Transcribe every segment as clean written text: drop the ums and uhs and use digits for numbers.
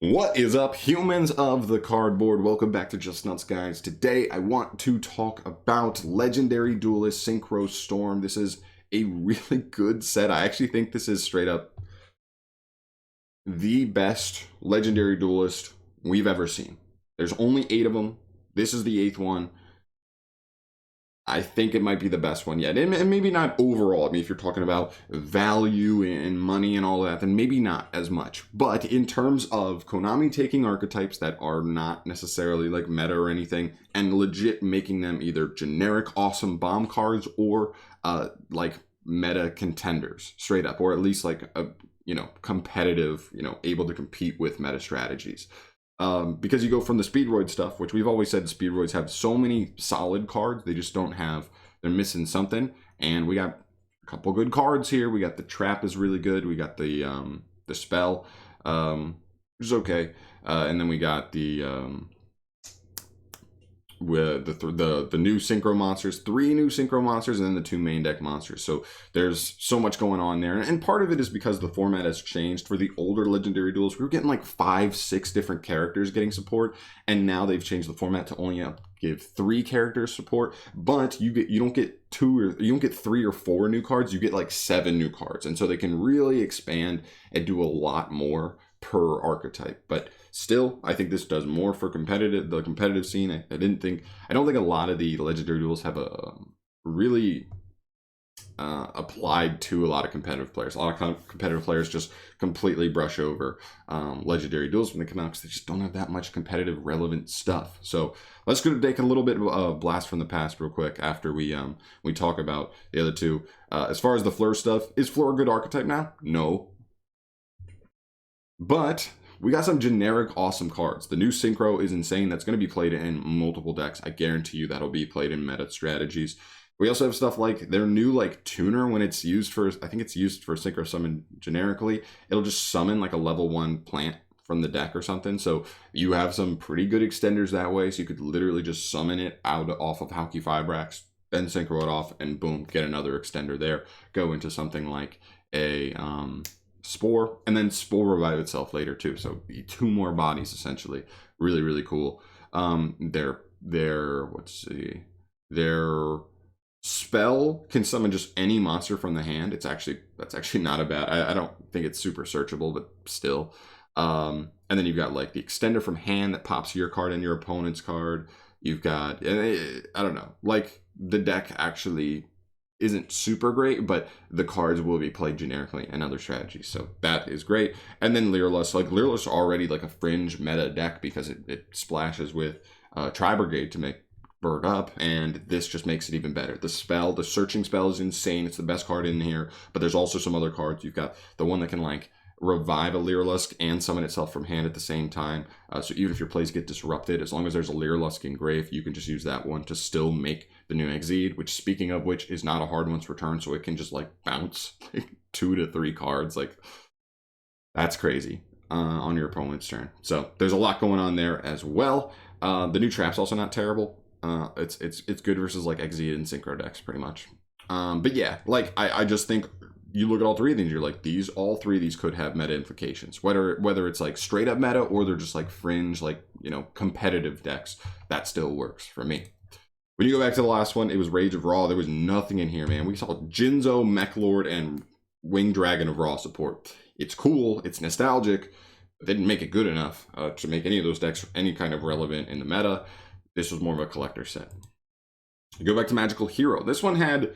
What is up, humans of the cardboard? Welcome back to Just Nuts, guys. Today I want to talk about Legendary Duelist Synchro Storm. This is a really good set. I actually think this is straight up the best Legendary Duelist we've ever seen. There's only 8 of them. This is the 8th one. I think it might be the best one yet. And maybe not overall. I mean, if you're talking about value and money and all that, then maybe not as much. But in terms of Konami taking archetypes that are not necessarily like meta or anything and legit making them either generic awesome bomb cards or like meta contenders straight up, or at least like a competitive, able to compete with meta strategies. Because you go from the Speedroid stuff, which we've always said the Speedroids have so many solid cards, they just don't have, they're missing something. And we got a couple good cards here. We got the Trap is really good. We got the Spell, which is okay. And then we got with the new synchro monsters, 3 new synchro monsters, and then the 2 main deck monsters. So there's so much going on there, and part of it is because the format has changed. For the older legendary duels, we were getting like 5-6 different characters getting support, and now they've changed the format to only give 3 characters support. But you don't get 3 or 4 new cards, you get like 7 new cards, and so they can really expand and do a lot more per archetype. But still, I think this does more for the competitive scene. I don't think a lot of the legendary duels have a really applied to a lot of competitive players. A lot of competitive players just completely brush over legendary duels when they come out because they just don't have that much competitive relevant stuff. So let's go take a little bit of a blast from the past real quick after we talk about the other two. As far as the Fleur stuff, is Fleur a good archetype now? No. But we got some generic awesome cards. The new Synchro is insane. That's going to be played in multiple decks. I guarantee you that'll be played in meta strategies. We also have stuff like their new like tuner when it's used for, I think it's used for Synchro summon generically. It'll just summon like a level 1 plant from the deck or something. So you have some pretty good extenders that way. So you could literally just summon it out off of Hauki Fibrax, then Synchro it off, and boom, get another extender there. Go into something like a Spore, and then Spore revive itself later too. So 2 more bodies essentially. Really, really cool. Their spell can summon just any monster from the hand. That's actually not a bad. I don't think it's super searchable, but still. And then you've got like the extender from hand that pops your card and your opponent's card. You've got, I don't know, like the deck actually isn't super great, but the cards will be played generically in other strategies, so that is great. And then Leerlust, is already like a fringe meta deck because it splashes with Tri Brigade to make Bird up, and this just makes it even better. The searching spell is insane. It's the best card in here, but there's also some other cards. You've got the one that can like revive a Leerlusk and summon itself from hand at the same time. So even if your plays get disrupted, as long as there's a Leerlusk engraved, you can just use that one to still make the new Exceed, which, speaking of which, is not a hard one's return, so it can just like bounce like 2 to 3 cards. Like, that's crazy on your opponent's turn. So there's a lot going on there as well. The new Trap's also not terrible. It's good versus like Exceed and Synchro decks pretty much. But yeah, like I just think you look at all 3 of these, you're like, all 3 of these could have meta implications. Whether it's like straight up meta or they're just like fringe, like, competitive decks, that still works for me. When you go back to the last one, it was Rage of Ra. There was nothing in here, man. We saw Jinzo, Mech Lord, and Winged Dragon of Ra support. It's cool. It's nostalgic. They didn't make it good enough to make any of those decks any kind of relevant in the meta. This was more of a collector set. You go back to Magical Hero. This one had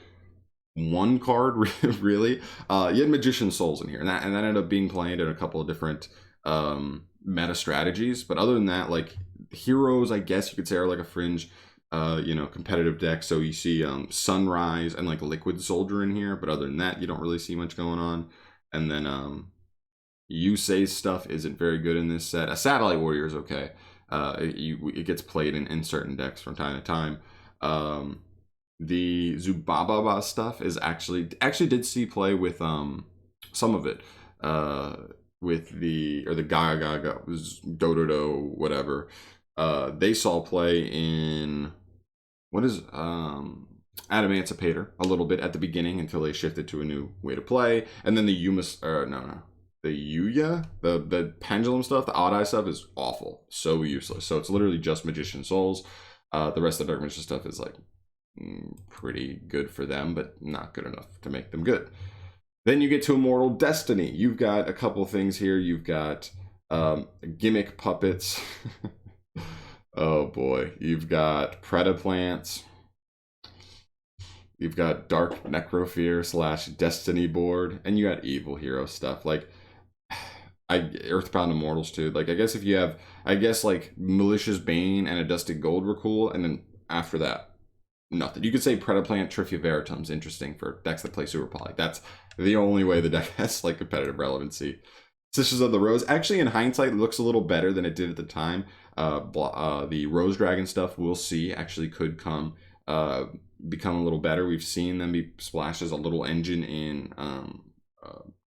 1 card, really. You had Magician Souls in here, and that ended up being played in a couple of different meta strategies. But other than that, like, heroes, I guess you could say, are like a fringe competitive deck. So you see Sunrise and like Liquid Soldier in here, but other than that, you don't really see much going on. And then Yusei's stuff isn't very good in this set. A Satellite Warrior is okay. It gets played in certain decks from time to time. The Zubababa stuff is actually did see play with some of it with the Gaga was Dododo whatever. They saw play in Adamancipator a little bit at the beginning until they shifted to a new way to play, and then the the Yuya, the pendulum stuff, the odd eye stuff is awful, so useless. So it's literally just Magician Souls. The rest of the Dark Magician stuff is like pretty good for them, but not good enough to make them good. Then you get to Immortal Destiny. You've got a couple things here. You've got gimmick puppets. Oh boy. You've got Predaplants. You've got Dark Necrofear / Destiny board. And you got evil hero stuff. Like, Earthbound Immortals too. Like, I guess if you have, like Malicious Bane and a Dusted Gold were cool. And then after that, nothing. You could say Predaplant Trifia Veritum's interesting for decks that play Super Poly. That's the only way the deck has like competitive relevancy. Sisters of the Rose, actually in hindsight, looks a little better than it did at the time. The Rose Dragon stuff, we'll see, actually could become a little better. We've seen them be splashed as a little engine in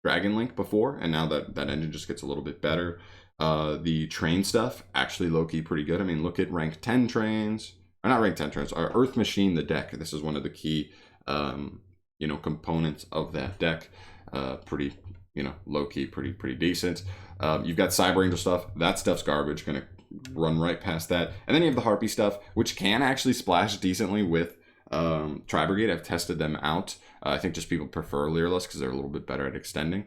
Dragon Link before, and now that engine just gets a little bit better. The train stuff, actually low-key pretty good. I mean, look at rank 10 trains. Or not rank 10 trains, our Earth Machine, the deck. This is one of the key, components of that deck. Pretty, low-key, pretty decent. You've got Cyber Angel stuff. That stuff's garbage. Gonna run right past that. And then you have the Harpy stuff, which can actually splash decently with Tri-Brigade. I've tested them out. I think just people prefer Leerless because they're a little bit better at extending.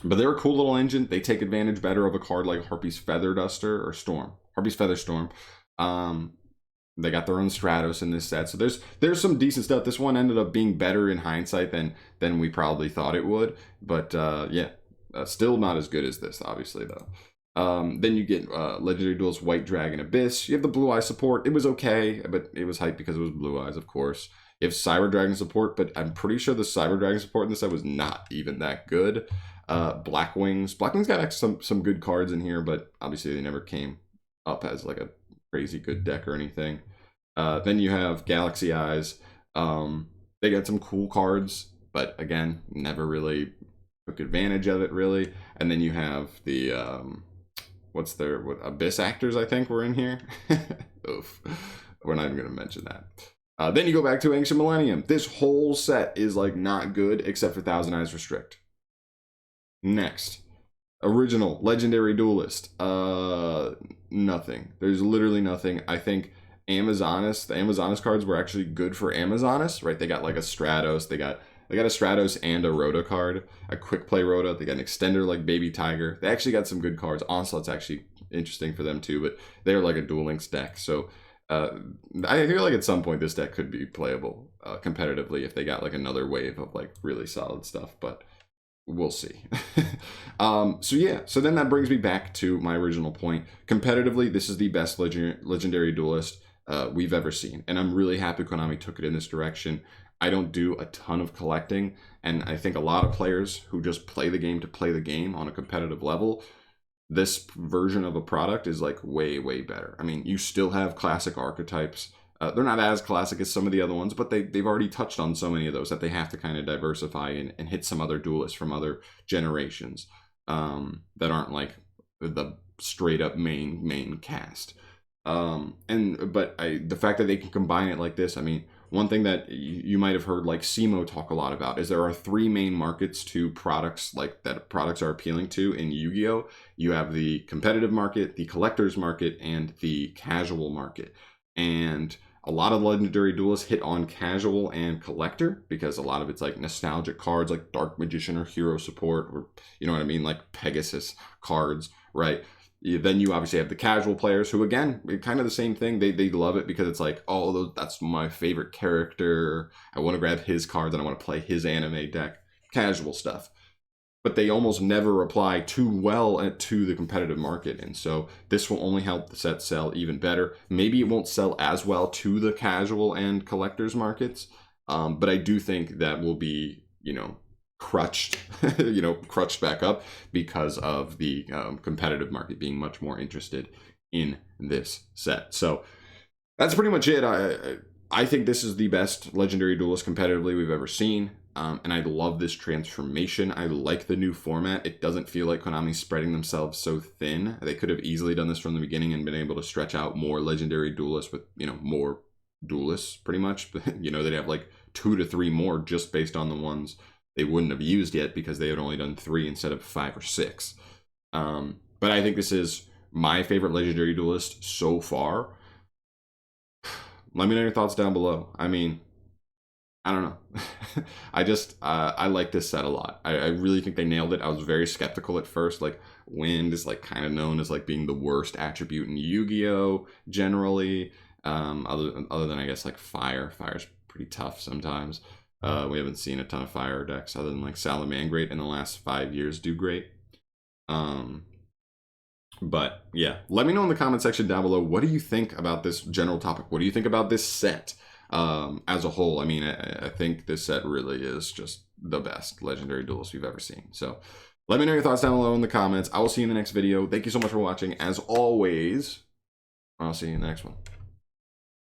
But they're a cool little engine. They take advantage better of a card like Harpy's Feather Duster or Storm. Harpy's Feather Storm. They got their own Stratos in this set, so there's some decent stuff. This one ended up being better in hindsight than we probably thought it would, but still not as good as this, obviously though. Then you get Legendary Duelist White Dragon Abyss. You have the Blue Eye support. It was okay, but it was hyped because it was Blue Eyes, of course. You have Cyber Dragon support, but I'm pretty sure the Cyber Dragon support in this set was not even that good. Black Wings got some good cards in here, but obviously they never came up as like a crazy good deck or anything. Then you have Galaxy Eyes. They got some cool cards, but again, never really took advantage of it really. And then you have the Abyss Actors, I think, were in here. Oof. We're not even gonna mention that. Then you go back to Ancient Millennium. This whole set is like not good except for Thousand Eyes Restrict. Next. Original Legendary Duelist. Nothing. There's literally nothing. I think the Amazonas cards were actually good for Amazonas, right? They got like a Stratos. They got a Stratos and a Rhoda card, a Quick Play Rhoda. They got an extender like Baby Tiger. They actually got some good cards. Onslaught's actually interesting for them too, but they're like a Duel Links deck. So I feel like at some point this deck could be playable competitively if they got like another wave of like really solid stuff, but we'll see. So then that brings me back to my original point. Competitively, this is the best legendary duelist we've ever seen, and I'm really happy Konami took it in this direction. I don't do a ton of collecting, and I think a lot of players who just play the game to play the game on a competitive level, this version of a product is like way better. I mean, you still have classic archetypes. They're not as classic as some of the other ones, but they've already touched on so many of those that they have to kind of diversify and hit some other duelists from other generations that aren't like the straight up main cast. The fact that they can combine it like this, I mean, one thing that you might have heard like Simo talk a lot about is there are three main markets to products like that products are appealing to in Yu-Gi-Oh! You have the competitive market, the collector's market, and the casual market. And a lot of legendary duelists hit on casual and collector because a lot of it's like nostalgic cards like Dark Magician or Hero Support, or you know what I mean, like Pegasus cards, right? Then you obviously have the casual players who, again, kind of the same thing. They love it because it's like, oh, that's my favorite character. I want to grab his cards and I want to play his anime deck. Casual stuff. But they almost never apply too well to the competitive market. And so this will only help the set sell even better. Maybe it won't sell as well to the casual and collectors markets. But I do think that will be, crutched back up because of the competitive market being much more interested in this set. So that's pretty much it. I think this is the best legendary duelist competitively we've ever seen. And I love this transformation. I like the new format. It doesn't feel like Konami's spreading themselves so thin. They could have easily done this from the beginning and been able to stretch out more legendary duelists with, more duelists pretty much. But, they'd have like 2 to 3 more just based on the ones they wouldn't have used yet because they had only done 3 instead of 5 or 6. But I think this is my favorite Legendary Duelist so far. Let me know your thoughts down below. I mean, I don't know. I like this set a lot. I really think they nailed it. I was very skeptical at first. Like, wind is like kind of known as like being the worst attribute in Yu-Gi-Oh! Generally. Other than I guess like fire. Fire's pretty tough sometimes. We haven't seen a ton of fire decks other than like Salamangreat in the last 5 years do great. But yeah, let me know in the comment section down below, what do you think about this general topic? What do you think about this set as a whole? I mean, I think this set really is just the best Legendary Duelist we've ever seen. So let me know your thoughts down below in the comments. I will see you in the next video. Thank you so much for watching. As always, I'll see you in the next one.